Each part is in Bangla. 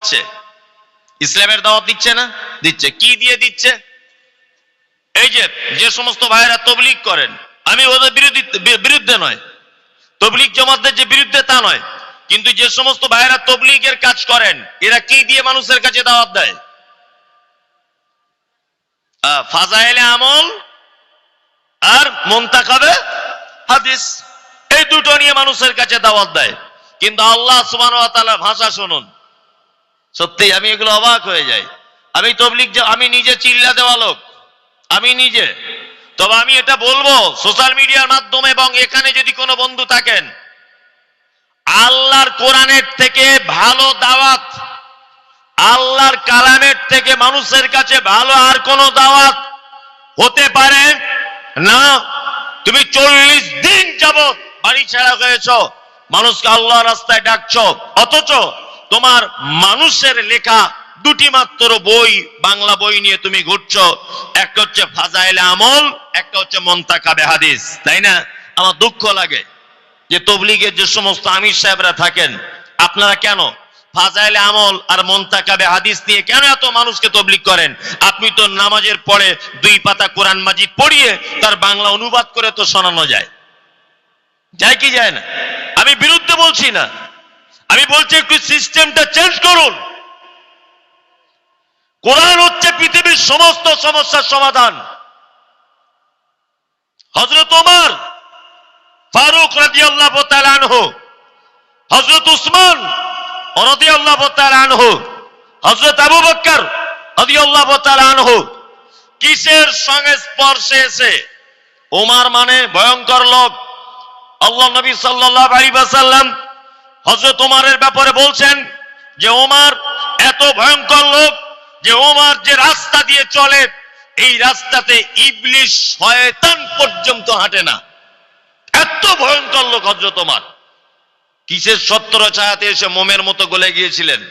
দিচ্ছে, ইসলামের দাওয়াত দিচ্ছে না? দিচ্ছে। কি দিয়ে দিচ্ছে? এই যে সমস্ত ভাইয়েরা তবলিগ করেন, আমি ওদের বিরুদ্ধে নয়, তবলিগ জামাতের যে বিরুদ্ধে তা নয়, কিন্তু যে সমস্ত ভাইয়েরা তবলিগের কাজ করেন এরা কি দিয়ে মানুষের কাছে দাওয়াত দেয়? ফাজাইলে আমল আর মুনতাখাবে হাদিস, এই দুটো নিয়ে মানুষের কাছে দাওয়াত দেয়। কিন্তু আল্লাহ সুবহানাহু ওয়া তাআলার ভাষা শুনুন, সত্যি আমি এগুলো অবাক হয়ে যাই। আমি তবলিগ, আমি নিজে চিল্লা দেওয়া লোক, আমি নিজে। তবে আমি এটা বলবো সোশ্যাল মিডিয়ার মাধ্যমে, এবং এখানে যদি কোনো বন্ধু থাকেন, আল্লাহর কোরআনের থেকে ভালো দাওয়াত, আল্লাহর কালামের থেকে মানুষের কাছে ভালো আর কোনো দাওয়াত হতে পারে না। তুমি 40 দিন যাবত বাড়ি ছাড়া হয়েছ, মানুষকে আল্লাহর রাস্তায় ডাকছো, অথচ তোমার মানুষের লেখা দুটি মাত্র বই, বাংলা বই নিয়ে তুমি ঘুরছো। একটা হচ্ছে ফাজাইলে আমল, একটা হচ্ছে মুনতাখাবে হাদিস, তাই না? আমার দুঃখ লাগে যে তবলিগের যে সমস্ত আমির সাহেবরা থাকেন, আপনারা কেন ফাজাইলে আমল আর মুনতাখাবে হাদিস নিয়ে কেন এত মানুষকে তবলিগ করেন? আপনি তো নামাজের পরে 2 পাতা কোরআন মাজিদ পড়িয়ে তার বাংলা অনুবাদ করে তো শোনানো যায়, যায় কি যায় না? আমি বিরুদ্ধে বলছি না, আমি বলছি একটু সিস্টেমটা চেঞ্জ করুন। কোরআন হচ্ছে পৃথিবীর সমস্ত সমস্যার সমাধান। হযরত ওমর ফারুক রাদিয়াল্লাহু তাআলা আনহু, হযরত উসমান রাদিয়াল্লাহু তাআলা আনহু, হযরত আবু বকর রাদিয়াল্লাহু তাআলা আনহু কিসের সংস্পর্শে এসে? ওমর মানে ভয়ঙ্কর লোক। আল্লাহ নবী সাল্লাল্লাহু আলাইহি ওয়াসাল্লাম হযরত ওমরের ব্যাপারে বলছেন যে ওমর এত ভয়ঙ্কর লোক যে ওমর যে রাস্তা দিয়ে চলে এই রাস্তাতে ইবলিশ শয়তান পর্যন্ত হাঁটে না, এত ভয়ঙ্কর লোক হযরত ওমর। কিসের ছত্র ছায়াতে এসে মোমের মতো গলে গিয়েছিলেন?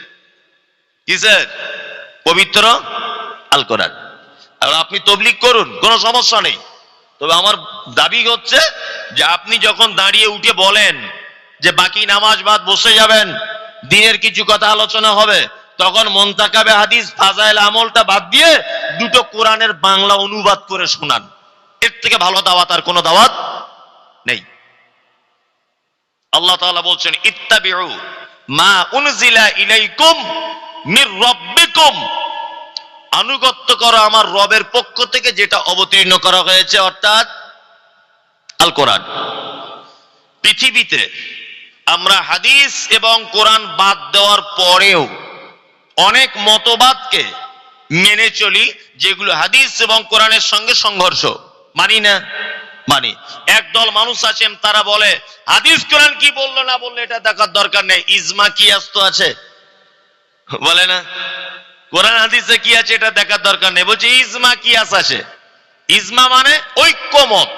কিসের? পবিত্র আল কোরআন। আর আপনি তবলিগ করুন, কোনো সমস্যা নেই, তবে আমার দাবি হচ্ছে যে আপনি যখন দাঁড়িয়ে উঠে বলেন যে বাকি নামাজ বাদ বসে যাবেন, দিনের কিছু কথা আলোচনা হবে, তখন মুনতাখাবে হাদিস ফাজাইল আমলটা বাদ দিয়ে দুটো কোরআনের বাংলা অনুবাদ করে শোনান। এর থেকে ভালো দাওয়াত আর কোনো দাওয়াত নেই। আল্লাহ তাআলা বলছেন ইত্তাবিউ মা উনজিলা ইলাইকুম মির রাব্বিকুম, আনুগত্য করো আমার রবের পক্ষ থেকে যেটা অবতীর্ণ করা হয়েছে, অর্থাৎ আল কোরআন। পৃথিবীতে আমরা হাদিস এবং কোরআন বাদ দেওয়ার পরেও অনেক মতবাদকে মেনে চলি যেগুলো হাদিস এবং কোরআনের সঙ্গে সংঘর্ষ। মানি না? মানি। একদল মানুষ আছেন তারা বলে হাদিস কোরআন কি বললো না বললো এটা দেখার দরকার নেই, ইজমা কিয়াস তো আছে, বলে না? কোরআন হাদিসে কি আছে এটা দেখার দরকার নেই, বলছে ইজমা কিয়াস আছে। ইজমা মানে ঐক্যমত।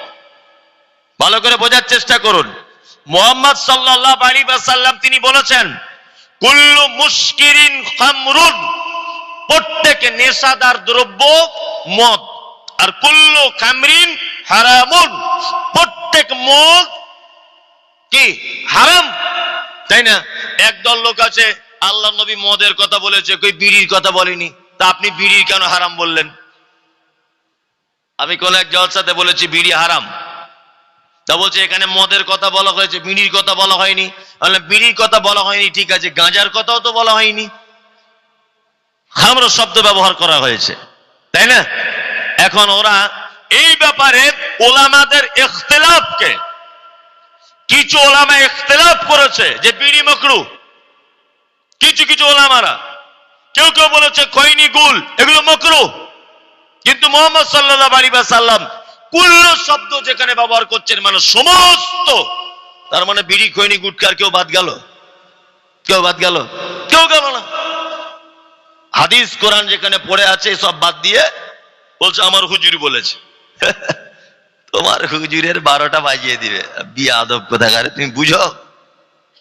ভালো করে বোঝার চেষ্টা করুন। মুহাম্মদ সাল্লাল্লাহু আলাইহি ওয়াসাল্লাম তিনি বলেছেন কুল্লু মুশকিরিন খামরুন, প্রত্যেক নেশাদার দ্রব্য মদ, আর কুল্লু খামরিন হারামুন, প্রত্যেক মদ কি হারাম, তাই না? একদল লোক আছে আল্লাহ নবী মদের কথা বলেছে, কই বিড়ির কথা বলেনি, তা আপনি বিড়ির কেন হারাম বললেন? আমি কোন এক জলসাতে বলেছি বিড়ি হারাম, তা বলছে এখানে মদের কথা বলা হয়েছে, বিড়ির কথা বলা হয়নি। বিড়ির কথা বলা হয়নি, ঠিক আছে, গাঁজার কথাও তো বলা হয়নি, খামর শব্দ ব্যবহার করা হয়েছে, তাই না? এখন ওরা এই ব্যাপারে ওলামাদের ইখতিলাফকে, কিছু ওলামা ইখতিলাফ করেছে যে বিড়ি মাকরুহ, কিছু কিছু ওলামারা, কেউ কেউ বলেছে খৈনি গুল এগুলো মাকরুহ। কিন্তু মুহাম্মদ সাল্লাল্লাহু আলাইহি ওয়াসাল্লাম কুল্লু শব্দ যেখানে ব্যবহার করছেন মানে সমস্ত, তার মানে বিড়ি খৈনি গুটকার কেউ বাদ গেল? কেউ বাদ গেল? কেউ গেল না। হাদিস কোরআন যেখানে পড়ে আছে সব বাদ দিয়ে বলছে আমার হুজুর বলেছে। তোমার হুজুরের 12টা বাজিয়ে দিবে, বিয়াদব কোথাকার, তুমি বুঝো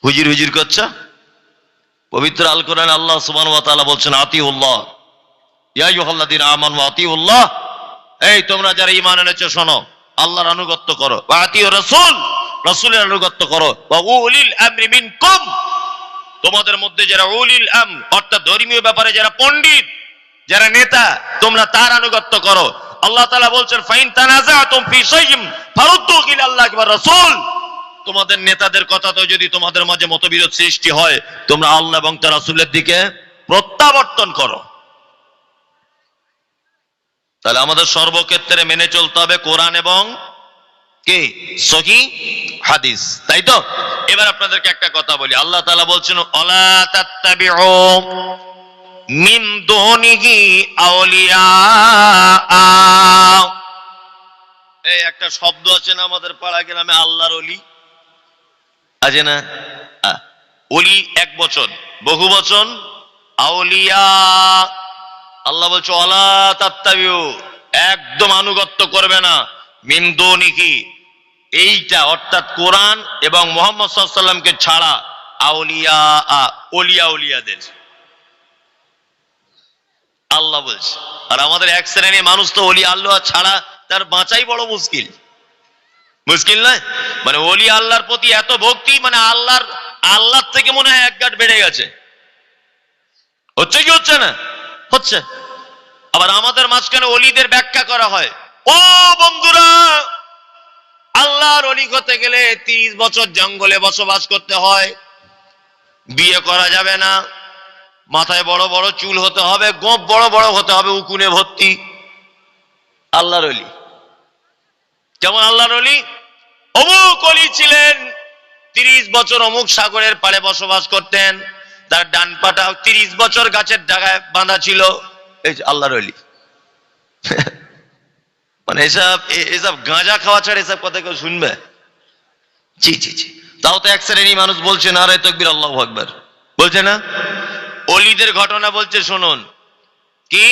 হুজুর হুজুর করছো? পবিত্র আল কোরআন আল্লাহ সুবহানাহু ওয়া তাআলা বলছেন আতিউল্লাহ ইয়া আইয়ুহাল্লাযীনা আমানু আতিউল্লাহ, এই তোমরা যারা ঈমান এনেছো শোনো, আল্লাহর আনুগত্য করো, ওয়া আতিউর রাসূল, রাসূলের আনুগত্য করো, ওয়া উলিল আমরি মিনকুম, তোমাদের মধ্যে যারা উলিল আমর অর্থাৎ ধর্মীয় ব্যাপারে যারা পণ্ডিত, যারা নেতা, তোমরা তার আনুগত্য করো। আল্লাহ তাআলা বলছেন ফাইন তানাজাতুম ফি শাইইন ফারুদ্দু ইলাল্লাহি ওয়া রাসূল। তোমাদের নেতাদের কথাতে যদি তোমাদের মাঝে মতবিরোধ সৃষ্টি হয়, তোমরা আল্লাহ এবং তার রাসূলের দিকে প্রত্যাবর্তন করো। তাহলে আমাদের সর্বক্ষেত্রে মেনে চলতে হবে কোরআন এবং কি সহিহ হাদিস, তাই তো? এবার আপনাদেরকে একটা কথা বলি, আল্লাহ তাআলা বলছেন ওয়ালা তাত্তাবিউ মিন দুনিহি আউলিয়া। এই একটা শব্দ আছে না আমাদের পাড়া গ্রামে, আল্লাহর ওলি আছে না? ওলি এক বচন, বহু বচন আউলিয়া। আল্লাহ বলছে ওয়ালা তাত্তাবিউ, একদম আনুগত্য করবে না, মিন দুনিহি, এইটা অর্থাৎ কোরআন এবং মুহাম্মদ সাল্লাল্লাহু আলাইহি ওয়াসাল্লামকে ছাড়া, আউলিয়া ওলিয়া উলিয়াদের। আল্লাহ বলছে। আর আমাদের এক শ্রেণীর মানুষ তো ওলি আল্লাহ ছাড়া তার বাঁচাই বড় মুশকিল, মুশকিল নয়? মানে ওলি আল্লাহর প্রতি এত ভক্তি, মানে আল্লাহ থেকে মনে হয় এক গাঁট বেড়ে গেছে। হচ্ছে কি হচ্ছে না? হচ্ছে। আবার আমাদের মাঝখানে ওলিদের ব্যাখ্যা করা হয়, ও বন্ধুরা, আল্লাহর ওলি হতে গেলে 30 বছর জঙ্গলে বসবাস করতে হয়, বিয়ে করা যাবে না, মাথায় বড় বড় চুল হতে হবে, গোঁফ বড় বড় হতে হবে, উকুনে ভর্তি। আল্লাহর ওলি যেমন আল্লাহর ওলি অমুক ওলি ছিলেন, 30 বছর অমুক সাগরের পাড়ে বসবাস করতেন, তার ডান পাটা 30 বছর গাছের ডাগায় বাঁধা ছিল, এই যে আল্লাহর ওলি। মানে এসব গাঁজা খাওয়া ছাড়া এসব কথা কেউ শুনবে? জি জি জি। তাও তো এক শ্রেণী মানুষ বলছে নারে তাকবীর আল্লাহু আকবার, বলছে না? ওলিদের ঘটনা বলছে, শুনুন। কি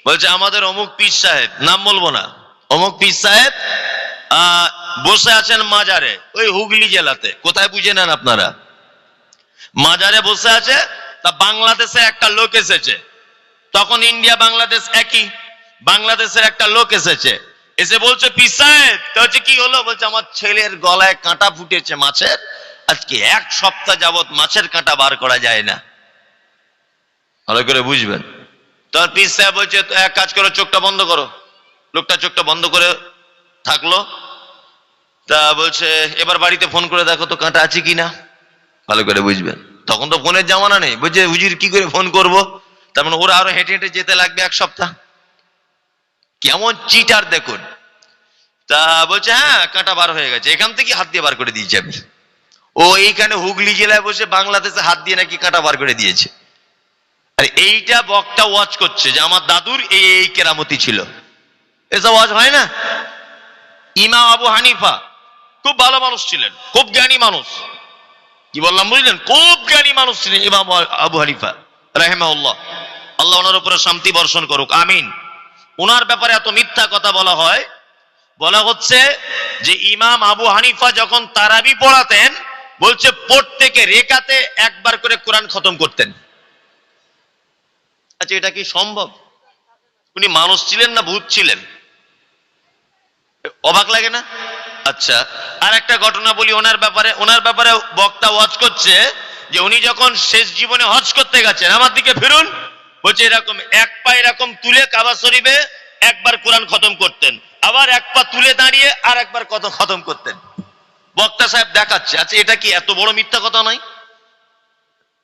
বলছে? আমাদের অমুক পীর সাহেব, নাম বলবো না, অমুক পীর সাহেব বসে আছেন মাজারে, ওই হুগলি জেলাতে। কোথায় বুঝে নেন আপনারা? মাজারে বসে আছে। তা বাংলাদেশে একটা লোক এসেছে, তখন ইন্ডিয়া বাংলাদেশ একই। বাংলাদেশের একটা লোক এসেছে, এসে বলছে পীর সাহেব, বলছে কি হলো? বলছে আমার ছেলের গলায় কাঁটা ফুটেছে মাছের, আজকে 1 সপ্তাহ যাবত মাছের কাঁটা বার করা যায় না। ভালো করে বুঝবেন। তখন পীর সাহেব বলছে এক কাজ করো, চোখটা বন্ধ করো। লোকটা চোখটা বন্ধ করে থাকলো। তা বলছে এবার বাড়িতে ফোন করে দেখো তো কাঁটা আছে কিনা। ভালো করে বুঝবেন, তখন তো ফোনের জামানা নেই। বলছে হুজুর কি করে ফোন করব? তার মানে ওরা আরো হেঁটে হেঁটে যেতে লাগবে 1 সপ্তাহ। কেমন চিটার দেখুন। তা বলছে হ্যাঁ কাঁটা বার হয়ে গেছে, এখান থেকে হাত দিয়ে বার করে দিয়েছি আমি। ও এইখানে হুগলি জেলায় বসে বাংলাদেশে হাত দিয়ে নাকি কাঁটা বার করে দিয়েছে। আর এইটা বক্তা ওয়াজ করছে যে আমার দাদুর এই কেরামতি ছিল। এসব ওয়াজ হয় না? ইমাম আবু হানিফা খুব ভালো মানুষ ছিলেন, খুব জ্ঞানী মানুষ। কি বললাম বুঝলেন? খুব জ্ঞানী মানুষ ছিলেন ইমাম আবু হানিফা রাহিমাহুল্লাহ। আল্লাহ ওনার উপরে শান্তি বর্ষণ করুক, আমিন। ওনার ব্যাপারে এত মিথ্যা কথা বলা হয়। বলা হচ্ছে যে ইমাম আবু হানিফা যখন তারাবি পড়াতেন, বলছে প্রত্যেকে রেকাতে একবার করে কোরআন খতম করতেন। আচ্ছা এটা কি সম্ভব? উনি মানুষ ছিলেন না ভূত ছিলেন? অবাক লাগে না? আচ্ছা আর একটা ঘটনা বলি ওনার ব্যাপারে। ওনার ব্যাপারে বক্তা ওয়াজ করছে যে উনি যখন শেষ জীবনে হজ করতে গেছেন, আমার দিকে ফিরুন, বলছে এরকম এক পা এরকম তুলে কাবা শরীফে একবার কোরআন খতম করতেন, আবার এক পা তুলে দাঁড়িয়ে আর একবার কত খতম করতেন। বক্তা সাহেব দেখাচ্ছে। আচ্ছা এটা কি এত বড় মিথ্যা কথা নয়?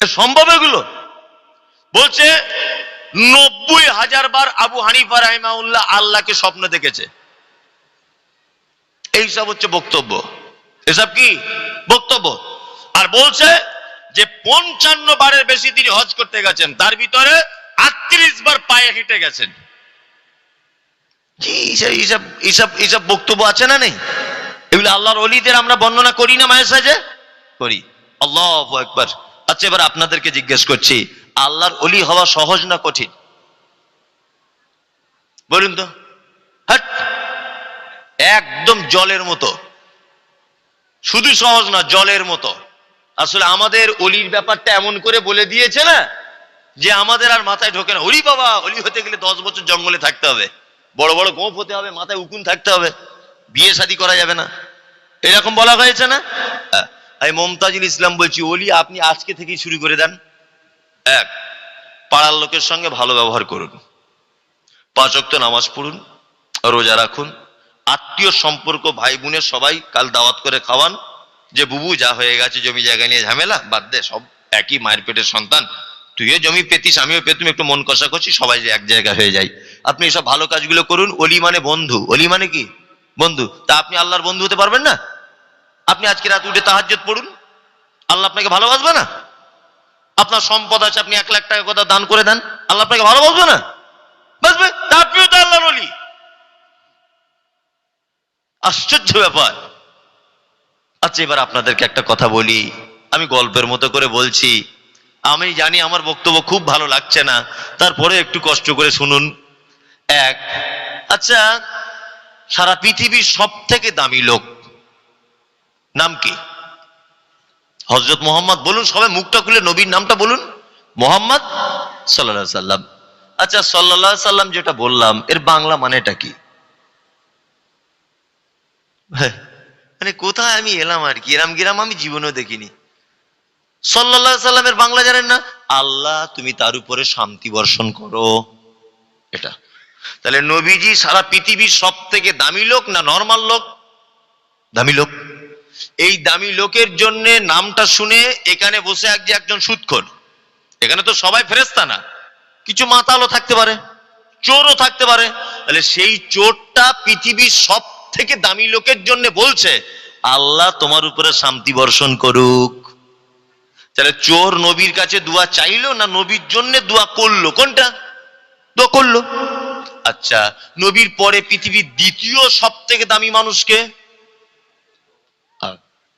সম্ভব এগুলো? বলছে 90,000 বার আবু হানিফা রাহিমাহুল্লাহ আল্লাহকে স্বপ্ন দেখেছে। এইসব হচ্ছে বক্তব্য। এসব কি বক্তব্য? আর বলছে যে 55 বারের বেশি তিনি হজ করতে গেছেন, তার ভিতরে 38 বার পায়ে হেঁটে গেছেন। কি এইসব বক্তব্য আছে না নেই? এগুলো আল্লাহর ওলিদের আমরা বর্ণনা করি না মায়ের সাজে? করি। আল্লাহু আকবার। আচ্ছা এবার আপনাদেরকে জিজ্ঞেস করছি, আল্লাহর ওলি হওয়া সহজ না কঠিন? বলুন তো। হ্যাঁ একদম জলের মতো। শুধু সহজ না, জলের মতো। আসলে আমাদের অলির ব্যাপারটা এমন করে বলে দিয়েছে না যে আমাদের আর মাথায় ঢোকে না। ওলি বাবা, অলি হতে গেলে 10 বছর জঙ্গলে থাকতে হবে, বড় বড় গোঁফ হতে হবে, মাথায় উকুন থাকতে হবে, বিয়ে শাদী করা যাবে না, এরকম বলা হয়েছে না? আমি মমতাজুল ইসলাম বলছি, ওলি আপনি আজকে থেকেই শুরু করে দেন। এক, পাড়ার লোকের সঙ্গে ভালো ব্যবহার করুন, 5 ওয়াক্ত নামাজ পড়ুন, রোজা রাখুন, আত্মীয় সম্পর্ক ভাই বোনের সবাই কাল দাওয়াত করে খাওয়ান। যে বুবু যা হয়ে গেছে জমি জায়গা নিয়ে ঝামেলা বাদ দে, সব একই মায়ের পেটের সন্তান, তুইও জমি পেতিস আমিও পেতুম, একটু মন কষাকষি, সবাই যে এক জায়গা হয়ে যায়। আপনি এসব ভালো কাজগুলো করুন। অলি মানে বন্ধু, অলি মানে কি বন্ধু। তা আপনি আল্লাহর বন্ধু হতে পারবেন না? আপনি আজকে রাত উঠে তাহাজ্জুদ পড়ুন, আল্লাহ আপনাকে ভালোবাসবে না? আপনার সম্পদ আছে, আপনি 1 লাখ টাকা কথা দান করে দেন, আল্লাহ আপনাকে ভালোবাসবে না? বাসবে, তা আপনিও তো আল্লাহর ওলি। আশ্চর্য ব্যাপার। আচ্ছা, এবার আপনাদেরকে একটা কথা বলি, আমি গল্পের মতো করে বলছি, আমি জানি আমার বক্তব্য খুব ভালো লাগছে না, তারপরে একটু কষ্ট করে শুনুন। এক, আচ্ছা, সারা পৃথিবীর সব থেকে দামি লোক নাম কি? হযরত মুহাম্মদ। বলুন সবাই, মুখটা খুলে নবীর নামটা বলুন, মুহাম্মদ সাল্লাল্লাহু আলাইহি সাল্লাম। আচ্ছা, সাল্লাল্লাহু আলাইহি সাল্লাম যেটা বললাম, এর বাংলা মানেটা কি? মানে কোথায় আমি এলাম আর কি, এরাম গিরাম আমি জীবনেও দেখিনি। সাল্লাল্লাহু আলাইহি সাল্লামের বাংলা জানেন না? আল্লাহ তুমি তার উপরে শান্তি বর্ষণ করো, এটা। তাহলে নবীজি সারা পৃথিবীর সব থেকে দামি লোক না নরমাল লোক? দামি লোক। এই দামি লোকের জন্য নামটা শুনে এখানে বসে একজন সুদখোর, এখানে তো সবাই ফেরেশতা না, কিছু মাতালও থাকতে পারে, চোরও থাকতে পারে। তাহলে সেই চোরটা পৃথিবীর সব থেকে দামি লোকের জন্য বলছে আল্লাহ তোমার উপরে শান্তি বর্ষণ করুক। তাহলে চোর নবীর কাছে দোয়া চাইলো না নবীর জন্য দোয়া করলো? কোনটা? দোয়া করলো। আচ্ছা, নবীর পরে পৃথিবীর দ্বিতীয় সব থেকে দামি মানুষকে?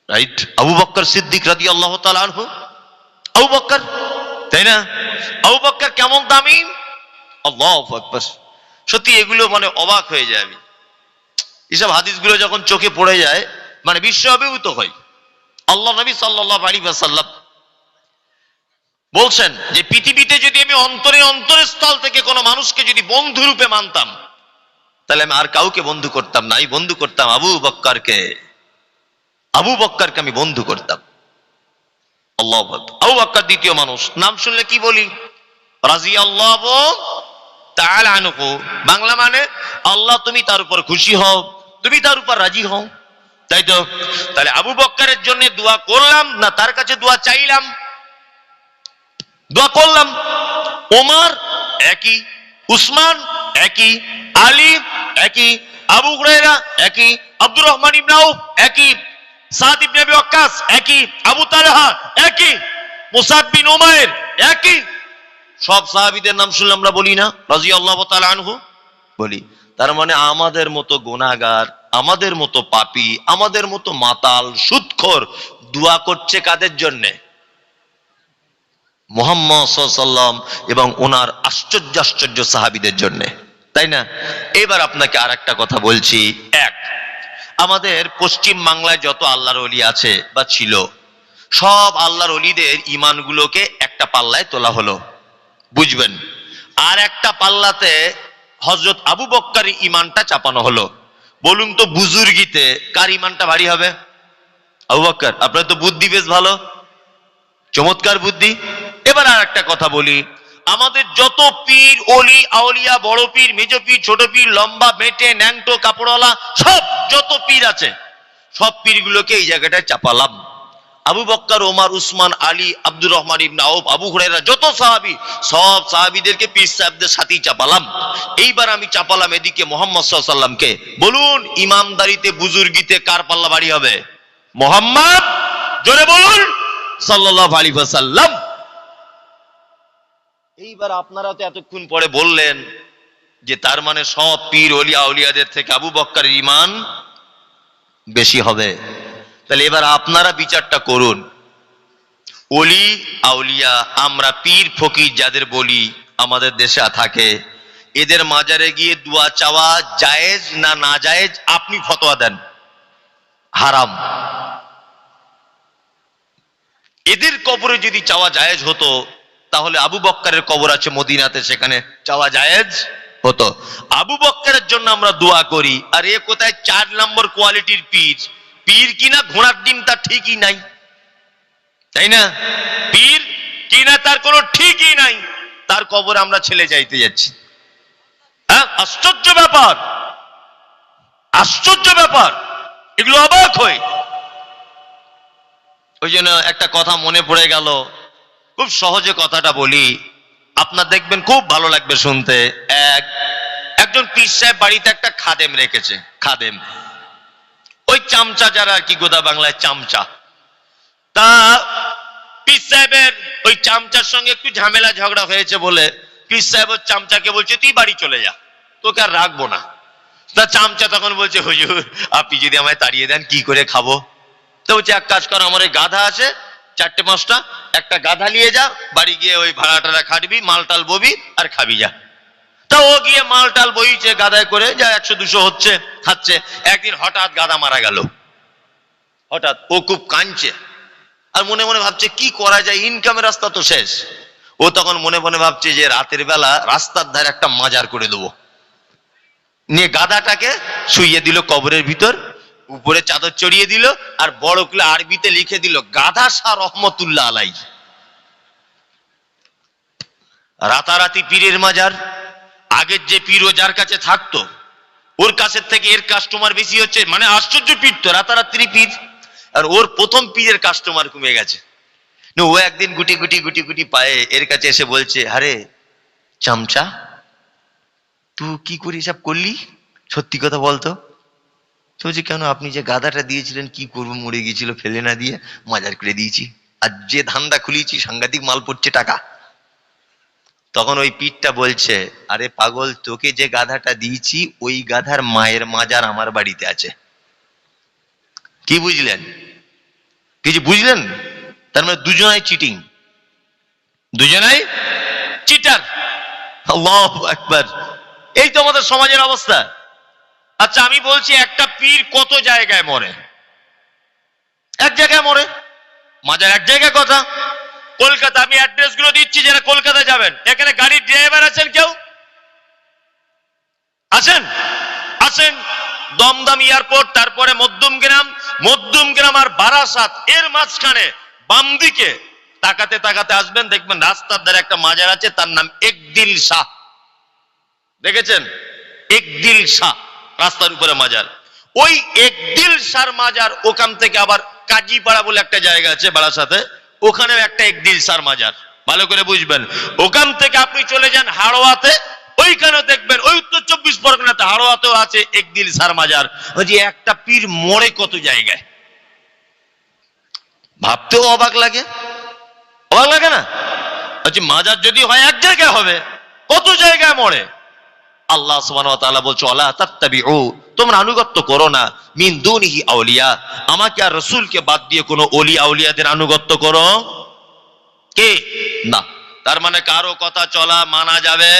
রাইট, আবু বকর সিদ্দিক রাদিয়াল্লাহু তাআলা আনহু। আবু বকর, তাই না? আবু বকর কেমন দামি! আল্লাহু আকবার। সত্যি এগুলো মানে অবাক হয়ে যায় আমি, এসব হাদিসগুলো যখন চোখে পড়ে যায় মানে বিশ্ব অভিভূত হয়। আল্লাহ নবী সাল্লাল্লাহু আলাইহি ওয়াসাল্লাম বলছেন যে পৃথিবীতে যদি আমি অন্তরস্থল থেকে কোনো মানুষকে যদি বন্ধু রূপে মানতাম, তাহলে আমি আর কাউকে বন্ধু করতাম না, আমি বন্ধু করতাম আবু বকরকে। আবু বকরকে আমি বন্ধু করতাম। আল্লাহু আকবার। আবু বকর দ্বিতীয় মানুষ, নাম শুনলে কি বলি? রাদিয়াল্লাহু তাআলা আনহু। বাংলা মানে আল্লাহ তুমি তার উপর খুশি হও, তুমি তার উপর রাজি হও, তাই তো? তাহলে আবু বকরের জন্য দোয়া করলাম না তার কাছে দোয়া চাইলাম? দোয়া করলাম। ওমর একই, উসমান একই, আলী একই, আবু হুরায়রা একই, আব্দুর রহমান ইবনে আউফ একই, সাদ ইবনে আবি ওয়াক্কাস একই, আবু তালহা একই, মুসাব বিন উমাইর একই। সব সাহাবীদের নাম শুনলে আমরা বলি না রাদিয়াল্লাহু তাআলা আনহু? বলি। তার মানে আমাদের মতো গুনাহগার, আমাদের মতো পাপী, আমাদের মতো মাতাল সুদখোর দোয়া করছে কাদের জন্যে? মুহাম্মদ সাল্লাল্লাহু আলাইহি ওয়াসাল্লাম এবং ওনার আশ্চর্য আশ্চর্য সাহাবীদের জন্য, তাই না? এবার আপনাকে আর একটা কথা বলছি। এক, আমাদের পশ্চিম বাংলায় যত আল্লাহর ওলি আছে বা ছিল, সব আল্লাহর ওলিদের ঈমানগুলোকে একটা পাল্লায় তোলা হলো, বুঝবেন। আর একটা পাল্লাতে হযরত আবু বকরের ঈমানটা চাপানো হলো। বলুন তো বুজুর্গিতে কার ঈমানটা ভারী হবে? আবু বকর। আপনার তো বুদ্ধি বেশ ভালো, চমৎকার বুদ্ধি। এবার আর একটা কথা বলি, আমাদের যত পীর ওলি আউলিয়া, বড় পীর, মেজ পীর, ছোট পীর, লম্বা বেটে ন্যাংটো কাপড়ওয়ালা, সব যত পীর আছে সব পীরগুলোকে এই জায়গাটায় চাপালাম। আবু বকর, ওমর, উসমান, আলী, আব্দুর রহমান ইবনে আউফ, আবু হুরায়রা, যত সাহাবী সব সাহাবীদেরকে পীর সাহেবদের সাথেই চাপালাম। এইবার আমি চাপালাম এদিকে মুহাম্মদ সাল্লাল্লাহু আলাইহি ওয়াসাল্লামকে। বলুন ইমানদারিতে বুজুর্গিতে কার পাল্লা ভারী হবে? মুহাম্মদ, জোরে বলুন সাল্লাল্লাহু আলাইহি ওয়াসাল্লাম। এইবার আপনারা তো এতক্ষণ পরে বললেন যে তার মানে সব পীর ওলি আউলিয়াদের থেকে আবু বকরের ঈমান বেশি হবে। তাহলে এবার আপনারা বিচারটা করুন, ওলি আউলিয়া আমরা পীর ফকির যাদের বলি আমাদের দেশে থাকে, এদের মাজারে গিয়ে দোয়া চাওয়া জায়েজ না না জায়েজ? আপনি ফতোয়া দেন। হারাম। এদের কবরে যদি চাওয়া জায়েজ হতো তাহলে আবু বকরের কবর আছে মদিনাতে, সেখানে চাওয়া জায়েজ হতো। আবু বকরের জন্য আমরা দোয়া করি, আর এ কোথায় 4 নম্বর কোয়ালিটির পীর। পীর কিনা ঘোড়ার ডিম তা ঠিকই নাই, তাই না? পীর কিনা তার কোনো ঠিকই নাই, তার কবরে আমরা ছেলে যাইতে যাচ্ছি। হ্যাঁ, আশ্চর্য ব্যাপার, আশ্চর্য ব্যাপার, এগুলো অবাক হয়। ওই জন্য একটা কথা মনে পড়ে গেল, খুব সহজে কথাটা বলি, আপনার দেখবেন খুব ভালো লাগবে শুনতে। একজন পীর সাহেব বাড়িতে একটা খাদেম রেখেছে। খাদেম ওই চামচা, যারা আর কি গোদা বাংলায় চামচা। তা পীর সাহেবের ওই চামচার সঙ্গে একটু ঝামেলা ঝগড়া হয়েছে বলে পীর সাহেব ওর চামচাকে বলছে, তুই বাড়ি চলে যা, তোকে আর রাখবো না। তা চামচা তখন বলছে, হুজুর আপনি যদি আমায় তাড়িয়ে দেন কি করে খাবো? তো বলছে, এক কাজ কর, আমার ওই গাধা আছে 4-5টা, একটা গাধা নিয়ে যা, বাড়ি গিয়ে ওই ভাড়াটারা খাটবি, মালটাল ববি আর খাবি যা। তা ও গিয়ে মালটাল বইছে গাধায় করে, যা 100-200 হচ্ছে, খাচ্ছে। একদিন হঠাৎ গাধা মারা গেল। হঠাৎ ও খুব কাঁদছে আর মনে মনে ভাবছে কি করা যায়, ইনকামের রাস্তা তো শেষ। ও তখন মনে মনে ভাবছে যে রাতের বেলা রাস্তার ধারে একটা মাজার করে দেবো। নিয়ে গাধাটাকে শুইয়ে দিল কবরের ভিতর, উপরে চাদর চড়িয়ে দিল, আর বড় করে আরবিতে লিখে দিল, গাধা শাহ রহমতুল্লাহ আলাই। রাতারাতি পীরের মাজার। আগের যে পীর ও যার কাছে থাকতো, ওর কাছের থেকে এর কাস্টমার বেশি হচ্ছে। মানে আশ্চর্য পীর তো, রাতারাত্রি পীর। আর ওর প্রথম পীরের কাস্টমার কমে গেছে। ও একদিন গুটি গুটি গুটি গুটি পায়ে এর কাছে এসে বলছে, আরে চামচা, তুই কি করে এসব করলি, সত্যি কথা বলতো। তো বলছে, কেন? আপনি যে গাধাটা দিয়েছিলেন কি করবো, মরে গিয়েছিল, ফেলে না দিয়ে মাজার করে দিয়েছি, আর যে ধান্দা খুলিয়েছি সাংঘাতিক মাল পড়ছে টাকা। তখন ওই পীরটা বলছে, আরে পাগল, তোকে যে গাধাটা দিয়েছি ওই গাধার মায়ের মাজার আমার বাড়িতে আছে। কি বুঝলেন? কিছু বুঝলেন? তার মানে দুজনাই চিটিং, দুজনাই চিটার। আল্লাহু আকবার। এই তো আমাদের সমাজের অবস্থা। আচ্ছা আমি বলছি, একটা পীর কত জায়গায় মরে? এক জায়গায় মরে, মাজার এক জায়গায়। কথা কলকাতা, আমি অ্যাড্রেস গুলো দিচ্ছি, যারা কলকাতা যাবেন, এখানে গাড়ির ড্রাইভার আছেন কেউ? আছেন? আছেন। দমদম এয়ারপোর্ট, তারপরে মধ্যমগ্রাম আর বারাসাত, এর মাঝখানে বাম দিকে তাকাতে তাকাতে আসবেন, দেখবেন রাস্তার ধারে একটা মাজার আছে, তার নাম একদিল শাহ। দেখেছেন? একদিল শাহ, রাস্তার উপরে মাজার। ওই একদিল শাহ মাজার, ওখান থেকে আবার কাজীপাড়া বলে একটা জায়গা আছে বারাসাতে, ওখানেও একটা একদিল শাহ মাজার। ভালো করে বুঝবেন। ওখান থেকে আপনি চলে যান হাড়োয়াতে, ওইখানেও দেখবেন, ওই উত্তর 24 পরগনাতে হাড়োয়াতেও আছে একদিল শাহ মাজার। ওই যে একটা পীর মরে কত জায়গায়, ভাবতেও অবাক লাগে। অবাক লাগে না? আচ্ছা মাজার যদি হয় এক জায়গায় হবে, কত জায়গায় মরে। আল্লাহ সুবহানাহু ওয়া তাআলা বলছে, ওয়ালা তাত্তাবিউ, তোমরা আনুগত্য করো না, মিন দুনিহি আউলিয়া, আমাকে আর রাসূলকে বাদ দিয়ে কোনো ওলি আউলিয়াদের আনুগত্য করো কে না। তার মানে কারো কথা চলা মানা যাবে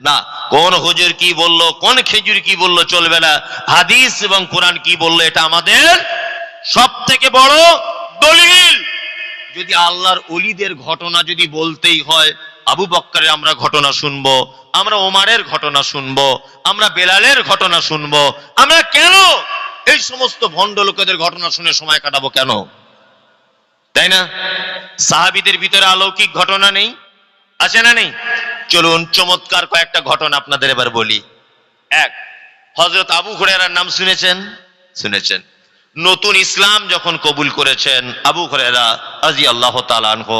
না। কোন হুজুর কি বললো, কোন খেজুর কি বললো চলবে না। হাদিস এবং কোরআন কি বললো, এটা আমাদের সব থেকে বড় দলিল। যদি আল্লাহর ওলিদের ঘটনা যদি বলতেই হয়, আবু বকরের আমরা ঘটনা শুনবো, আমরা ওমারের ঘটনা শুনবো, আমরা বেলালের ঘটনা শুনবো। আমরা কেন এই সমস্ত ভণ্ড লোকেদের ঘটনা শুনে সময় কাটাবো কেন? তাই না? সাহাবীদের ভিতরে অলৌকিক ঘটনা নেই? আছে না নেই? চলুন চমৎকার কয়েকটা ঘটনা আপনাদের এবার বলি। এক, হযরত আবু হুরায়রার নাম শুনেছেন? শুনেছেন। নতুন ইসলাম যখন কবুল করেছেন আবু হুরায়রা রাদিয়াল্লাহু তাআলা আনহু,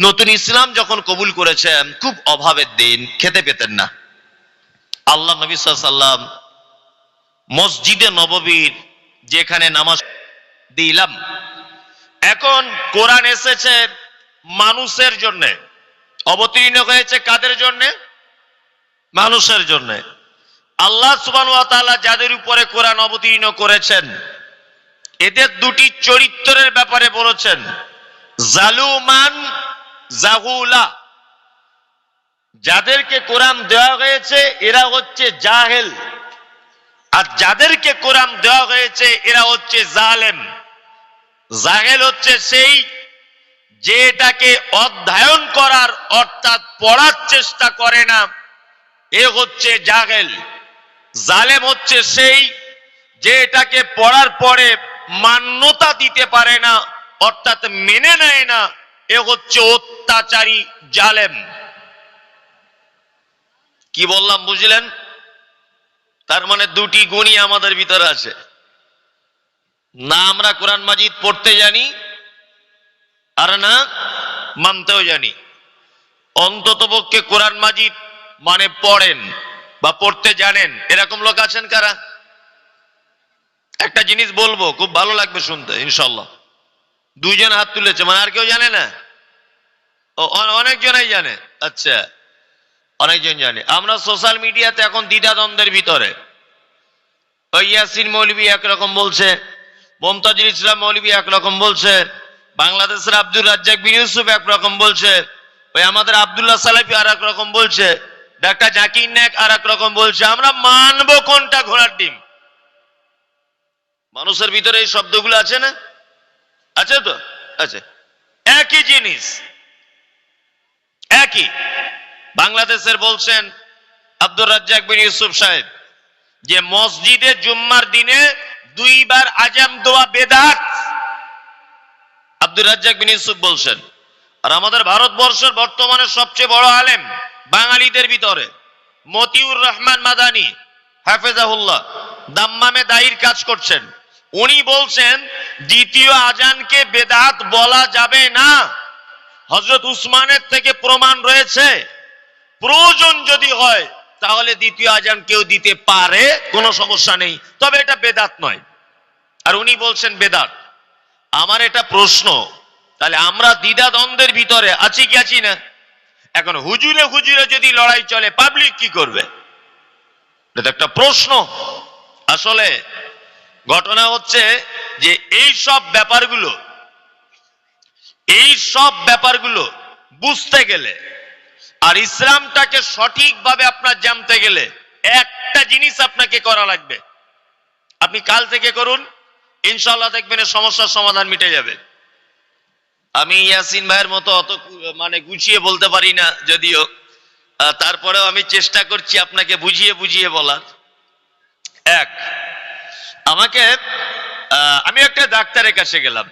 নতুন ইসলাম যখন কবুল করেছেন, খুব অভাবের দিন, খেতে পেতেন না। আল্লাহ নবী সাল্লাল্লাহু আলাইহি ওয়াসাল্লাম মসজিদে নববীর যেখানে নামাজ দিলাম, এখন কোরআন এসেছে মানুষের জন্য, অবতীর্ণ হয়েছে কাদের জন্য? মানুষের জন্য। আল্লাহ সুবহানাহু ওয়া তাআলা যাদের উপরে কোরআন অবতীর্ণ করেছেন, এদের দুটি চরিত্রের ব্যাপারে বলেছেন, জালুমান জাহুলা। যাদেরকে কোরআন দেওয়া হয়েছে এরা হচ্ছে জাহেল, আর যাদেরকে কোরআন দেওয়া হয়েছে এরা হচ্ছে জালেম। জাহেল হচ্ছে সেই যে এটাকে অধ্যয়ন করার অর্থাৎ পড়ার চেষ্টা করে না, এ হচ্ছে জাহেল। জালেম হচ্ছে সেই যে এটাকে পড়ার পরে মান্যতা দিতে পারে না, অর্থাৎ মেনে নেয় না, এ হচ্ছে অত্যাচারী জালেম। কি বললাম বুঝলেন? তার মানে দুটি গুণই আমাদের ভিতরে আছে, না আমরা কোরআন মাজিদ পড়তে জানি আর না মানতেও জানি। অন্ততপক্ষে কোরআন মাজিদ মানে পড়েন বা পড়তে জানেন এরকম লোক আছেন কারা? একটা জিনিস বলবো, খুব ভালো লাগবে শুনতে ইনশাল্লাহ। দুইজন হাত তুলেছে, মানে আর কেউ জানে না? অনেকজনাই জানে। আচ্ছা, অনেকজন জানে। আমরা সোশ্যাল মিডিয়াতে এখন দ্বিধাদ্বন্দ্বের ভিতরে। ওই ইয়াসিন মৌলভী একরকম বলছে, মমতাজুল ইসলাম মৌলভী একরকম বলছে, বাংলাদেশের আব্দুর রাজ্জাক বিন ইউসুফ একরকম বলছে, ওই আমাদের আব্দুল্লাহ সালাফি আর এক রকম বলছে, ডাক্তার জাকির নায়েক আর এক রকম বলছে। আমরা মানবো কোনটা? ঘোড়ার ডিম। মানুষের ভিতরে এই শব্দগুলো আছে না? আছে তো? আছে। একই জিনিস, একই। বাংলাদেশের বলছেন আব্দুর রাজ্জাক বিন ইউসুফ সাহেব যে মসজিদে জুম্মার দিনে দুইবার আজান দেওয়া বেদাত। আব্দুর রাজ্জাক বিন ইউসুফ বলছেন। আর আমাদের ভারতবর্ষের বর্তমানে সবচেয়ে বড় আলেম বাঙালিদের ভিতরে মতিউর রহমান মাদানী হাফেজাহুল্লাহ দাম্মামে দায়ীর কাজ করছেন, উনি বলছেন দ্বিতীয় আজানকে বেদাত বলা যাবে না। হযরত উসমানের থেকে প্রমাণ রয়েছে, প্রয়োজন যদি হয় তাহলে দ্বিতীয় আজান কেউ দিতে পারে, কোনো সমস্যা নেই, তবে এটা বেদাত নয়। আর উনি বলছেন বেদাত। আমার এটা প্রশ্ন, তাহলে আমরা দ্বিধাদ্বন্দ্বের ভিতরে আছি কি আছি না? এখন হুজুরে হুজুরে যদি লড়াই চলে, পাবলিক কি করবে? এটা একটা প্রশ্ন। আসলে ঘটনা হচ্ছে যে এই সব ব্যাপারগুলো বুঝতে গেলে আর ইসলামটাকে সঠিকভাবে আপনার জানতে গেলে একটা জিনিস আপনাকে করা লাগবে। আপনি কাল থেকে করুন, ইনশাআল্লাহ দেখবেন এই সমস্যার সমাধান মিটে যাবে। আমি ইয়াসিন ভাইয়ের মতো অত মানে গুছিয়ে বলতে পারি না যদিও, তারপরেও আমি চেষ্টা করছি আপনাকে বুঝিয়ে বুঝিয়ে বলার। এক, আমি একটা ডাক্তারের কাছে গেলাম।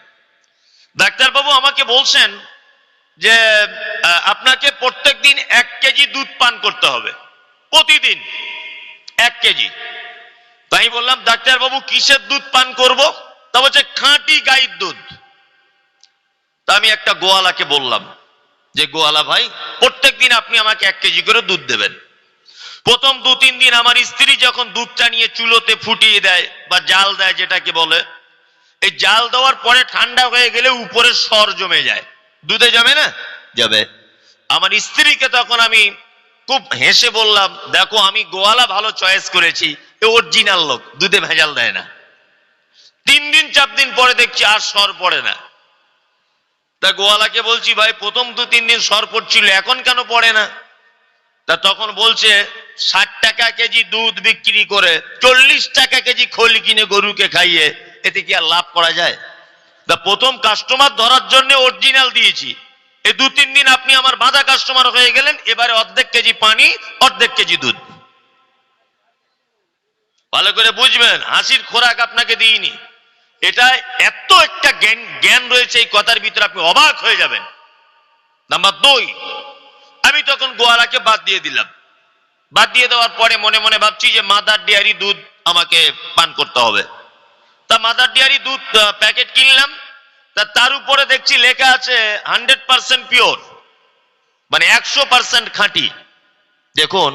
ডাক্তারবাবু আমাকে বলছেন যে আপনাকে প্রত্যেকদিন 1 কেজি দুধ পান করতে হবে, প্রতিদিন 1 কেজি। তাই বললাম ডাক্তারবাবু কিসের দুধ পান করব? তা বলছে খাঁটি গাইর দুধ। তা আমি একটা গোয়ালাকে বললাম যে গোয়ালা ভাই, প্রত্যেকদিন আপনি আমাকে 1 কেজি করে দুধ দেবেন। প্রথম 2-3 দিন আমার স্ত্রী যখন দুধটা নিয়ে চুলোতে ফুটিয়ে দেয় বা জাল দেয় যেটাকে বলে, এই জাল দেওয়ার পরে ঠান্ডা হয়ে গেলে উপরে সর জমে যায়, দুধে জমে না? যাবে। আমার স্ত্রীকে তখন আমি খুব হেসে বললাম, দেখো আমি গোয়ালা ভালো চয়েস করেছি, এ অরিজিনাল লোক, দুধে ভেজাল দেয় না। 3 দিন 4 দিন পরে দেখছি আর সর পড়ে না। তা গোয়ালাকে বলছি, ভাই প্রথম 2-3 দিন সর পড়ছিল, এখন কেন পড়ে না? তা তখন বলছে 60 টাকা কেজি দুধ বিক্রি করে 40 টাকা কেজি খোল কিনে গরুকে খাইয়ে এতে কি আর লাভ করা যায়? তা প্রথম কাস্টমার ধরার জন্য অরিজিনাল দিয়েছি, এই 2-3 দিন আপনি আমার বাঁধা কাস্টমার হয়ে গেলেন, এবারে অর্ধেক কেজি পানি অর্ধেক কেজি দুধ। ভালো করে বুঝবেন, হাসির খোরাক আপনাকে দিইনি। এটা এত একটা জ্ঞান রয়েছে এই কথার ভিতরে, আপনি অবাক হয়ে যাবেন। নাম্বার 2, আমি তখন গোয়ালাকে বাদ দিয়ে দিলাম। বাদ দিয়ে দেওয়ার পরে মনে মনে ভাবছি যে মাদার ডেয়ারি দুধ আমাকে পান করতে হবে। তা মাদার ডেয়ারি দুধ প্যাকেট কিনলাম, তা তার উপরে দেখছি লেখা আছে 100% পিওর, মানে 100% খাঁটি। দেখুন,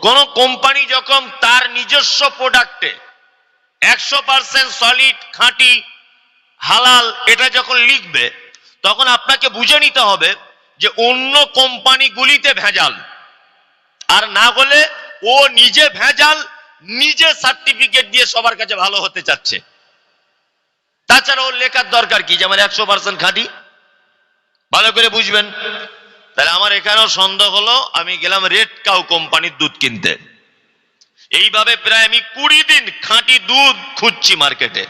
কোন কোম্পানি যখন তার নিজস্ব প্রোডাক্টে 100% সলিড খাঁটি হালাল এটা যখন লিখবে, তখন আপনাকে বুঝে নিতে হবে যে অন্য কোম্পানিগুলিতে ভেজাল, আর না হলে ও নিজে ভেজাল, নিজে সার্টিফিকেট দিয়ে সবার কাছে ভালো হতে চাচ্ছে। তাছাড়া ওর লেখার দরকার কি যে আমার 100% খাঁটি? ভালো করে বুঝবেন। তাহলে আমার এখানেও সন্দেহ হলো, আমি গেলাম রেড কাউ কোম্পানির দুধ কিনতে। এইভাবে প্রায় আমি 20 দিন খাঁটি দুধ খুঁজছি মার্কেটে।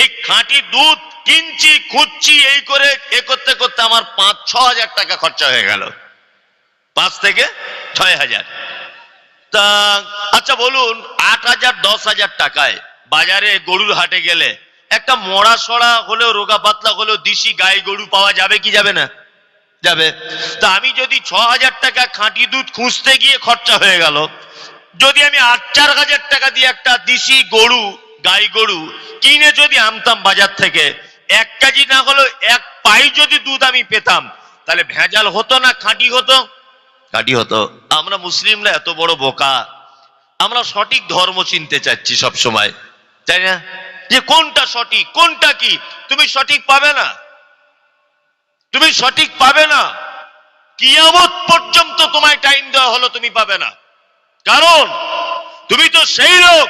এই খাঁটি দুধ কিনছি, খুঁজছি, এই করে এ করতে করতে আমার 5-6 হাজার টাকা খরচা হয়ে গেল, 5 থেকে 6 হাজার। তা আচ্ছা বলুন, 8,000-10,000 টাকায় বাজারে গরুর হাটে গেলে একটা মরা সরা হলেও, রোগা পাতলা হলেও দেশি গাই গরু পাওয়া যাবে কি যাবে না? যাবে। তা আমি যদি 6,000 টাকা খাঁটি দুধ খুঁজতে গিয়ে খরচা হয়ে গেল, যদি আমি 8-4,000 টাকা দিয়ে একটা দেশি গরু, গাই গরু কিনে যদি আনতাম বাজার থেকে, 1 কেজি না হলেও 1 পাই যদি দুধ আমি পেতাম, তাহলে ভেজাল হতো না খাঁটি হতো? খাঁটি হতো। আমরা মুসলিমরা এত বড় বোকা, আমরা সঠিক ধর্ম চিনতে চাচ্ছি সব সময়, তাই না? যে কোনটা সঠিক কোনটা কি, তুমি সঠিক পাবে না, তুমি সঠিক পাবে না। কিয়ামত পর্যন্ত তোমায় টাইম দেওয়া হলো, তুমি পাবে না। কারণ তুমি তো সেই লোক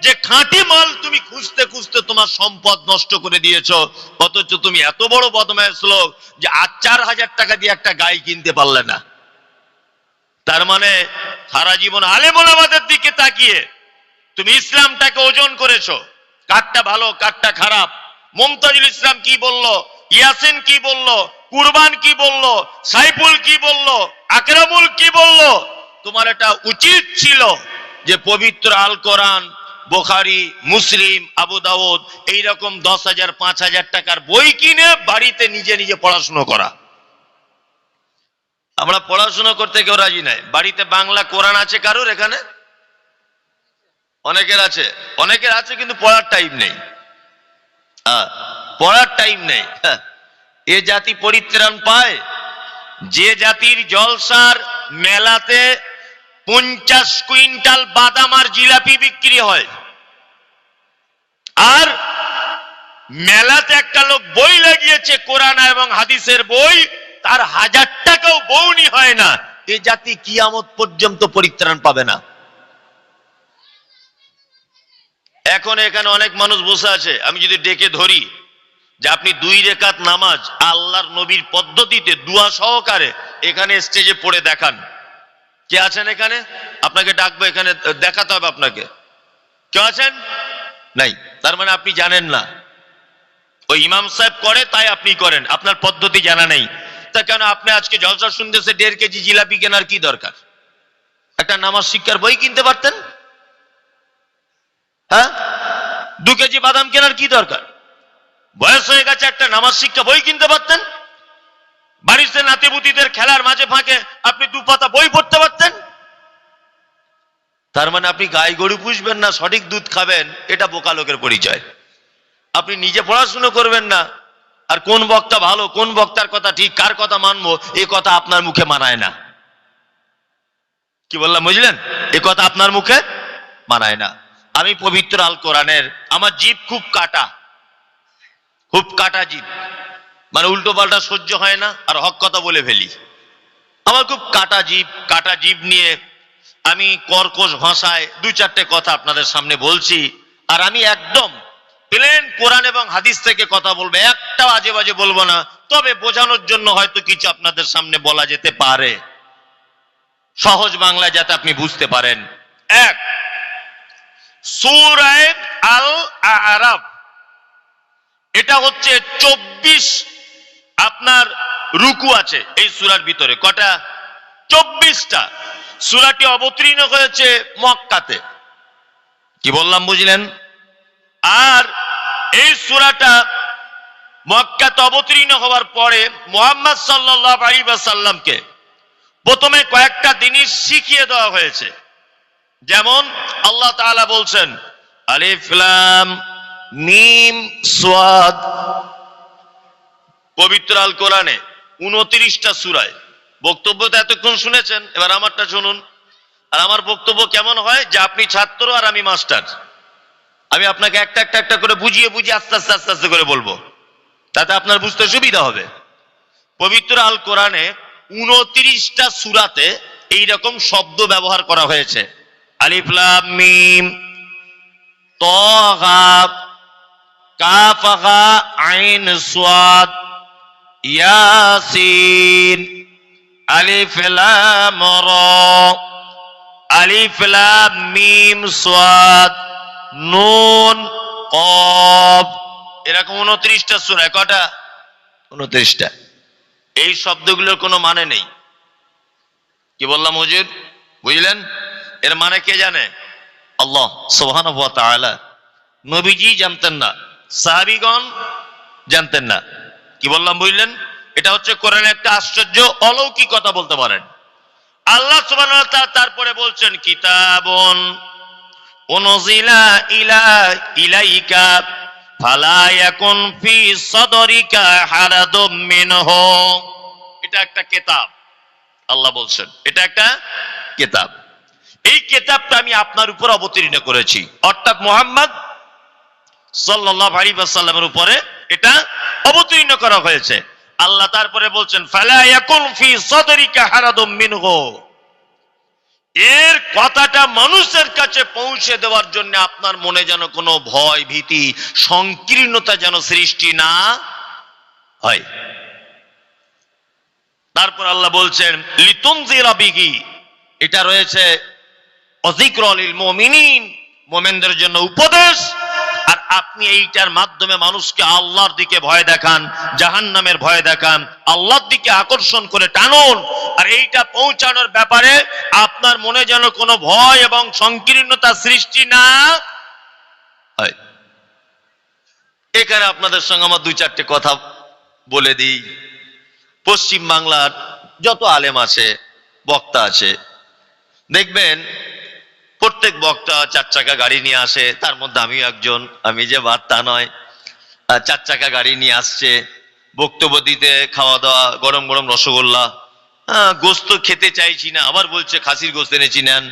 যে খাঁটি মাল তুমি খুঁজতে খুঁজতে তোমার সম্পদ নষ্ট করে দিয়েছো, অথচ তুমি এত বড় বদমাইশ লোক যে 4,000 টাকা দিয়ে একটা গাই কিনতে পারলে না। তার মানে সারা জীবন আলেম ওলামাদের দিকে তাকিয়ে তুমি ইসলামটাকে ওজন করেছো, কারটা ভালো কারটা খারাপ। মুমতাজুল ইসলাম কি বললো, ইয়াসিন কি বললো, কুরবান কি বললো, সাইফুল কি বললো, আকরামুল কি বললো। তোমার এটা উচিত ছিল যে পবিত্র আল কোরআন, বুখারী, মুসলিম, আবু দাউদ এইরকম 10,000 5,000 টাকার বই কিনে বাড়িতে নিজে নিজে পড়াশোনা করা। আমরা পড়াশোনা করতে কেউ রাজি নাই। বাড়িতে বাংলা কোরআন আছে কারুর? এখানে অনেকের আছে, অনেকের আছে, কিন্তু পড়ার টাইম নেই। পড়ার টাইম নেই। এ জাতি পরিত্রাণ পায় যে জাতির জলসার মেলাতে 50 কুইন্টাল বাদাম আর জিলাপি বিক্রি হয়, আর মেলাতে একটা লোক বই লাগিয়েছে কোরআন এবং হাদিসের বই, তার 1000 টাকাও বউনি হয় না। এ জাতি কিয়ামত পর্যন্ত পরিত্রাণ পাবে না। এখন এখানে অনেক মানুষ বসে আছে, আমি যদি ডেকে ধরি যে আপনি 2 রেকাত নামাজ আল্লাহর নবীর পদ্ধতিতে দুয়া সহকারে এখানে স্টেজে পড়ে দেখান, কে আছেন এখানে? আপনাকে ডাকবো, এখানে দেখাতে হবে আপনাকে। কেউ আছেন? নাই। তার মানে আপনি জানেন না। ওই ইমাম সাহেব করে তাই আপনি করেন, আপনার পদ্ধতি জানা নেই। তা কেন আপনি আজকে জলসা শুনতেছে 1.5 কেজি জিলাপি কেনার কি দরকার? একটা নামাজ শিক্ষার বই কিনতে পারতেন। হ্যাঁ, 2 কেজি বাদাম কেনার কি দরকার? বয়স হয়ে গেছে, একটা নামাজ শিক্ষা বই কিনতে পারতেন। বাড়িতে নাতিপুতিদের খেলার মাঝে ফাঁকে আপনি 2 পাতা বই পড়তে পারতেন। তার মানে আপনি গাই গরু পুষবেন না, সঠিক দুধ খাবেন, এটা বোকা লোকের পরিচয়। আপনি নিজে পড়াশুনো করবেন না, আর কোন বক্তা ভালো, কোন বক্তার কথা ঠিক, কার কথা মানবো, এ কথা আপনার মুখে মানায় না। কি বললাম বুঝলেন? এ কথা আপনার মুখে মানায় না। আমি পবিত্র আল কোরআনের, আমার জিভ খুব কাটা, খুব কাটা জিভ, মানে উল্টো পাল্টা সহ্য হয় না, আর হক কথা বলে ফেলি। আমার খুব কাটা জিভ, কাটা জিভ নিয়ে আমি কর্কশ ভাষায় 2-4টে কথা আপনাদের সামনে বলছি। আর আমি একদম প্লেন কোরআন এবং হাদিস থেকে কথা বলবো, একটাও আজে বাজে বলবো না। তবে বোঝানোর জন্য হয়তো কিছু আপনাদের সামনে বলা যেতে পারে, সহজ বাংলায় যাতে আপনি বুঝতে পারেন। 1, সূরা আল আরাফ, এটা হচ্ছে 24 আপনার রুকু আছে এই সূরার ভিতরে। কটা? 24টা। সূরাটি অবতীর্ণ হয়েছে মক্কাতে। কি বললাম বুঝলেন? আর এই সূরাটা মক্কাতে অবতীর্ণ হওয়ার পরে মুহাম্মদ সাল্লাল্লাহু আলাইহি ওয়াসাল্লামকে প্রথমে কয়েকটা জিনিস শিখিয়ে দেওয়া হয়েছে। যেমন আল্লাহ তাআলা বলছেন আলিফ লাম মিম সাদ, পবিত্র আল কোরআনে 29টা সূরায়। বক্তব্য তো এতক্ষণ শুনেছেন, এবার আমারটা শুনুন। আর আমার বক্তব্য কেমন হয় যে আপনি ছাত্র আর আমি মাস্টার, আমি আপনাকে একটা একটা একটা করে বুঝিয়ে বুঝিয়ে আস্তে আস্তে আস্তে আস্তে করে বলবো, তাতে আপনার বুঝতে সুবিধা হবে। পবিত্র আল কোরআনে 29টা সূরাতে এইরকম শব্দ ব্যবহার করা হয়েছে। আলিফ লাম মিম, তাহা, কাফ হা আইন সাদ, ইয়াসিন, আলিফ লাম রা, আলিফ লাম মিম সাদ, নুন কফ, এরকম 29টা সূরা। কটা? 29টা। এই শব্দগুলোর কোনো মানে নেই। কি বললাম হুজুর? বুঝলেন? এর মানে কে জানে? আল্লাহ সুবহানাহু ওয়া তাআলা। নবীজি জানতেন না, সাহাবীগণ জানতেন না। কি বললাম বুঝলেন? এটা হচ্ছে কোরআনের একটা আশ্চর্য অলৌকিকতা বলতে পারেন। আল্লাহ সুবহানাহু ওয়া তাআলা তারপরে বলছেন কিতাবুন উনজিলা ইলাইকা ফালা ইয়াকুন ফি সাদরিকা হারাদুম মিনহু। এটা একটা কিতাব, আল্লাহ বলছেন এটা একটা কিতাব। এই কিতাবটা আমি আপনার উপর অবতীর্ণ করেছি, অর্থাৎ মুহাম্মদ সাল্লাল্লাহু আলাইহি ওয়াসাল্লামের উপরে এটা অবতীর্ণ করা হয়েছে। আল্লাহ তারপরে বলছেন ফালা ইয়াকুন ফি সাদরিকা হারাদুম মিনহু। এর কথাটা মানুষের কাছে পৌঁছে দেওয়ার জন্য আপনার মনে যেন কোনো ভয় ভীতি সংকীর্ণতা যেন সৃষ্টি না হয়। তারপর আল্লাহ বলছেন লিতুনজিরা বিহি, এটা রয়েছে অযিকরা লিল মুমিনিন, মুমিনদের জন্য উপদেশ। আর আপনি এইটার মাধ্যমে মানুষকে আল্লাহর দিকে ভয় দেখান, জাহান্নামের ভয় দেখান, আল্লাহর দিকে আকর্ষণ করে টানুন। আর এইটা পৌঁছানোর ব্যাপারে আপনার মনে যেন কোনো ভয় এবং সংকীর্ণতা সৃষ্টি না হয়। এখানে আপনাদের সঙ্গে আমার দুই চারটে কথা বলে দিই। পশ্চিম বাংলার যত আলেম আছে, বক্তা আছে, দেখবেন প্রত্যেক বক্তা 4 চাকা গাড়ি নিয়ে আসে। তার মধ্যে আমিও একজন, আমি যে বাদ তা নয়। 4 চাকা গাড়ি নিয়ে আসছে বক্তব্য দিতে, খাওয়া দাওয়া, গরম গরম রসগোল্লা, গোস্ত খেতে চাইছি না, আবার বলছে খাসির গোস্ত এনেছি নেন,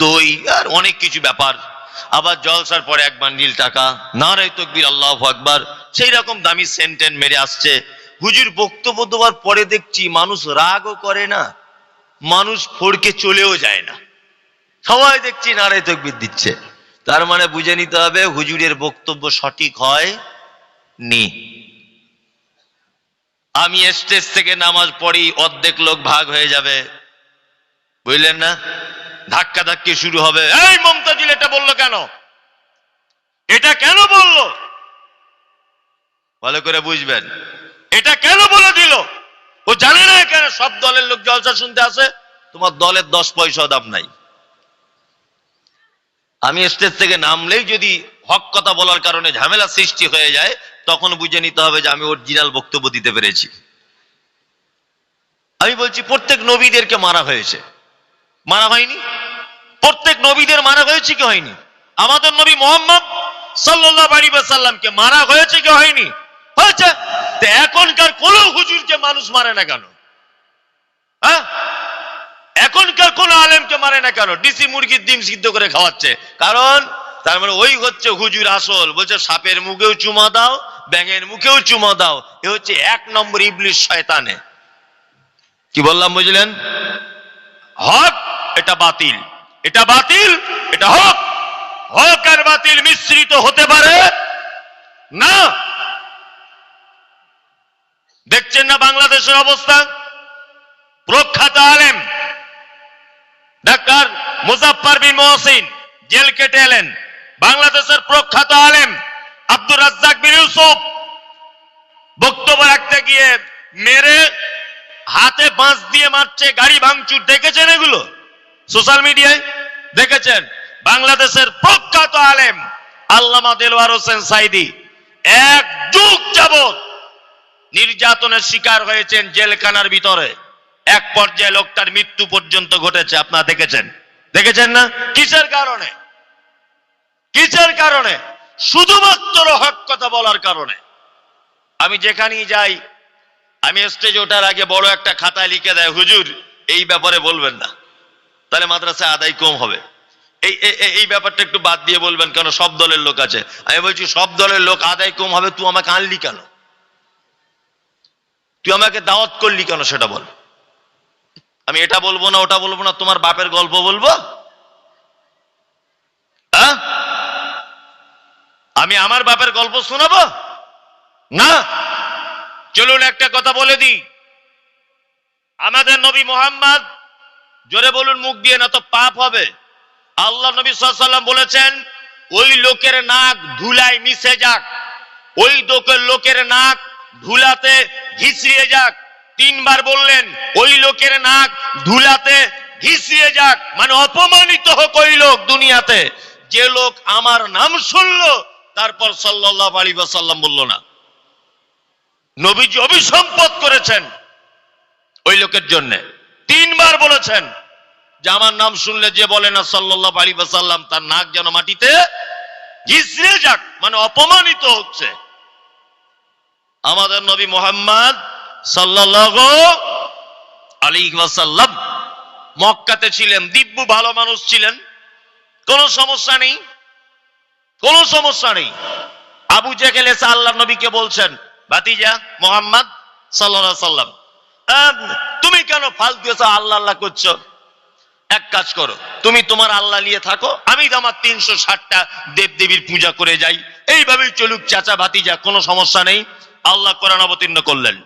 দই আর অনেক কিছু ব্যাপার। আবার জলসার পরে 1 বান্ডিল টাকা, নারায়ে তাকবীর আল্লাহু আকবার, সেই রকম দামি সেন্টেন মেরে আসছে। হুজুর বক্তব্য দেওয়ার পরে দেখছি মানুষ রাগও করে না, মানুষ ফড়কে চলেও যায় না, সবাই দেখছি নারায়ে তাকবীর দিচ্ছে। তার মানে বুঝে নিতে হবে হুজুরের বক্তব্য সঠিক হয় নি। আমি স্টেজ থেকে নামাজ পড়ি, অর্ধেক লোক ভাগ হয়ে যাবে, বুঝলেন না? ধাক্কা ধাক্কি শুরু হবে, এই মমতাজুল এটা বললো কেন, এটা কেন বললো, ভালো করে বুঝবেন, এটা কেন বলে দিল, ও জানে না কেন। সব দলের লোক জলসা শুনতে আসে, তোমার দলের 10 পয়সা দাম নাই। আমি স্টেজ থেকে নামলেই যদি হক কথা বলার কারণে ঝামেলা সৃষ্টি হয়ে যায়, তখন বুঝে নিতে হবে যে আমি অরিজিনাল বক্তব্য দিতে পেরেছি। আমি বলছি প্রত্যেক নবীদেরকে মারা হয়েছে, মারা হয়নি? প্রত্যেক নবীদের মারা হয়েছে কি হয়নি? আমাদের নবী মুহাম্মদ সাল্লাল্লাহু আলাইহি ওয়াসাল্লামকে মারা হয়েছে কি হয়নি? হয়েছে। তো এখনকার কোন হুজুরকে মানুষ মারে না কেন? হ্যাঁ, এখনকার কোন আলেমকে মারে না কেন? ডিসি মুরগির ডিম সিদ্ধ করে খাওয়াচ্ছে, কারণ তার মানে ওই হচ্ছে হুজুর আসল। বলছে সাপের মুখেও চুমা দাও, ব্যাঙের মুখেও চুমা দাও। এ হচ্ছে 1 নম্বর ইবলিশ শয়তানে। কি বললাম বুঝলেন? হক এটা বাতিল, এটা বাতিল, এটা হক। হক আর বাতিল মিশ্রিত হতে পারে না। দেখছেন না বাংলাদেশের অবস্থা? প্রখ্যাত আলেম ডাক্তার মুজাফফর বিন মহসিন জেল কেটে এলেন। বাংলাদেশের প্রখ্যাত আলেম আব্দুর রাজ্জাক বিন ইউসুফ বক্তব্য রাখতে গিয়ে মেরে হাতে বাঁশ দিয়ে মারছে, গাড়ি ভাঙচুর। দেখেছেন এগুলো? সোশ্যাল মিডিয়ায় দেখেছেন? বাংলাদেশের প্রখ্যাত আলেম আল্লামা দেলওয়ার হোসেন সাইদি 1 যুগ যাবত নির্যাতনের শিকার হয়েছেন জেলখানার ভিতরে। এক পর্যায়ে লোকটার মৃত্যু পর্যন্ত ঘটেছে। আপনারা দেখেছেন? দেখেছেন না? কিসের কারণে? কিসের কারণে? শুধুমাত্র হক কথা বলার কারণে। আমি যেখানেই যাই, আমি স্টেজে ওঠার আগে বড় একটা খাতায় লিখে দেয়, হুজুর এই ব্যাপারে বলবেন না, তাহলে মাদ্রাসায় আদায় কম হবে। এই ব্যাপারটা একটু বাদ দিয়ে বলবেন, কেন সব দলের লোক আছে। আমি বলছি সব দলের লোক আদায় কম হবে, তুই আমাকে আনলি কেন? তুই আমাকে দাওয়াত করলি কেন সেটা বল। আমি এটা বলবো না, ওটা বলবো না, তোমার বাপের গল্প বলবো? হ্যাঁ, আমি আমার বাপের গল্প শোনাবো না। চলুন একটা কথা বলে দিই, আমাদের নবী মুহাম্মদ, জোরে বলুন মুখ দিয়ে, না তো পাপ হবে। আল্লাহ নবী সাল্লাল্লাহু আলাইহি ওয়াসাল্লাম বলেছেন, ওই লোকের নাক ধুলায় মিশে যাক, ওই লোকের নাক ধুলাতে ঘিসড়িয়ে যাক। 3 বার বললেন, ওই লোকের নাক ধুলাতে ঘিসড়িয়ে যাক, মানে অপমানিত হোক ওই লোক দুনিয়াতে। যে লোক আমার নাম শুনলো তারপর সাল্লাল্লাহু আলাইহি ওয়াসাল্লাম বলল না। নবীজি অভিসম্পদ করেছেন ওই লোকের জন্য, 3 বার বলেছেন যে আমার নাম শুনলে যে বলে না সাল্লাল্লাহু আলাইহি ওয়াসাল্লাম তার নাক যেন মাটিতে ঘিসড়ে যাক, মানে অপমানিত হচ্ছে। আমাদের নবী মুহাম্মদ সাল্লাল্লাহু আলাইহি ওয়াসাল্লাম মক্কাতে ছিলেন, দিব্য ভালো মানুষ ছিলেন, কোনো সমস্যা নেই, কোনো সমস্যা নেই। আবু জেহেল এসে আল্লাহর নবীকে বলছেন, ভাতিজা মুহাম্মদ সাল্লাল্লাহু আলাইহি ওয়াসাল্লাম, তুমি কেন ফালতু এসে আল্লাহ আল্লাহ করছো? এক কাজ করো, তুমি তোমার আল্লাহ নিয়ে থাকো, আমি আমার 360টা দেব দেবীর পূজা করে যাই, এইভাবেই চলুক চাচা ভাতিজা, কোনো সমস্যা নেই। আল্লাহ কোরআন অবতীর্ণ করলেন।